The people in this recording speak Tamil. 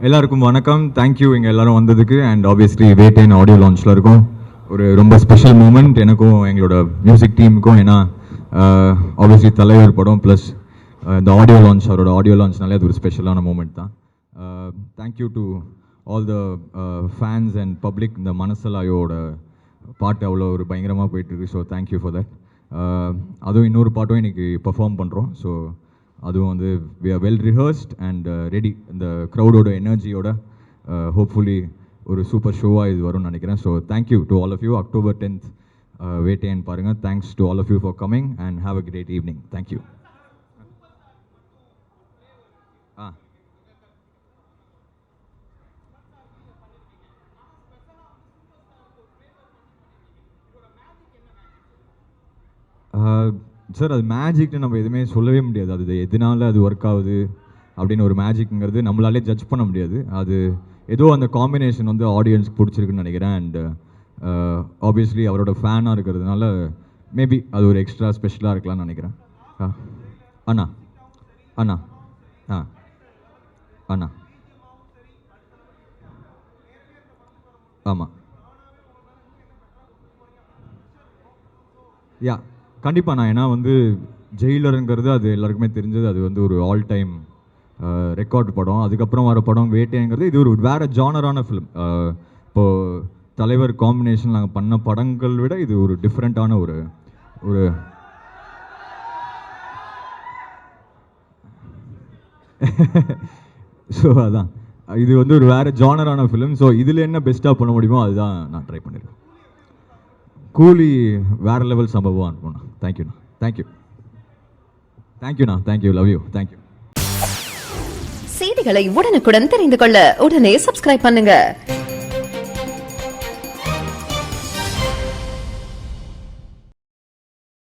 எல்லாருக்கும் வணக்கம். தேங்க்யூ இங்கே எல்லோரும் வந்ததுக்கு. அண்ட் ஆப்வியஸ்லி வேட்டைன் ஆடியோ லான்ச்சில் இருக்கும் ஒரு ரொம்ப ஸ்பெஷல் மூமெண்ட் எனக்கும் எங்களோட மியூசிக் டீமுக்கும். ஏன்னா ஆப்வியஸ்லி தலைவர் படம் ப்ளஸ் இந்த ஆடியோ லான்ச், அவரோட ஆடியோ லான்ச்னாலே அது ஒரு ஸ்பெஷலான மூமெண்ட் தான். Thank you to all the fans and public. இந்த மனசலாயோட பாட்டு அவ்வளோ ஒரு பயங்கரமாக போயிட்டுருக்கு. So thank you for that. அதுவும் இன்னொரு பாட்டும் இன்றைக்கி பர்ஃபார்ம் பண்ணுறோம். ஸோ அதுவும் வந்து we are well rehearsed and ready. இந்த க்ரௌடோட எனர்ஜியோட ஹோப்ஃபுல்லி ஒரு சூப்பர் ஷோவாக இது வரும்னு நினைக்கிறேன். So thank you to all of you. October 10th Vettaiyan பாருங்கள். Thanks to all of you for coming and have a great evening. Thank you. Sir, அது மேஜிக்னு நம்ம எதுவுமே சொல்லவே முடியாது. அது எதனால அது ஒர்க் ஆகுது அப்படின்னு ஒரு மேஜிக்ங்கிறது நம்மளாலே ஜட்ஜ் பண்ண முடியாது. அது ஏதோ அந்த காம்பினேஷன் வந்து ஆடியன்ஸ்க்கு பிடிச்சிருக்குன்னு நினைக்கிறேன். அண்ட் ஆப்வியஸ்லி அவரோட ஃபேனாக இருக்கிறதுனால மேபி அது ஒரு எக்ஸ்ட்ரா ஸ்பெஷலாக இருக்கலாம்னு நினைக்கிறேன். அண்ணா அண்ணா அண்ணா ஆமாம். யா, கண்டிப்பாக நான். ஏன்னா வந்து ஜெயிலருங்கிறது அது எல்லாருக்குமே தெரிஞ்சது. அது வந்து ஒரு ஆல் டைம் ரெக்கார்டு படம். அதுக்கப்புறம் வர படம் வேட்டைங்கிறது இது ஒரு வேறு ஜானரான ஃபிலிம். இப்போது தலைவர் காம்பினேஷன் நாங்கள் பண்ண படங்கள் விட இது ஒரு டிஃப்ரெண்ட்டான ஒரு ஒரு ஸோ அதான் இது வந்து ஒரு வேறு ஜானரான ஃபிலிம். ஸோ இதில் என்ன பெஸ்ட்டாக பண்ண முடியுமோ அதுதான் நான் ட்ரை பண்ணியிருக்கேன். கூலி வேறு லெவல் சம்பவம் அனுப்புண்ணா. தேங்க்யூண்ணா. தேங்க்யூ. தேங்க்யூண்ணா. தேங்க்யூ. Love you. தேங்க்யூ. செய்திகளை உடனுக்குடன் தெரிந்து கொள்ள உடனே சப்ஸ்கிரைப் பண்ணுங்க.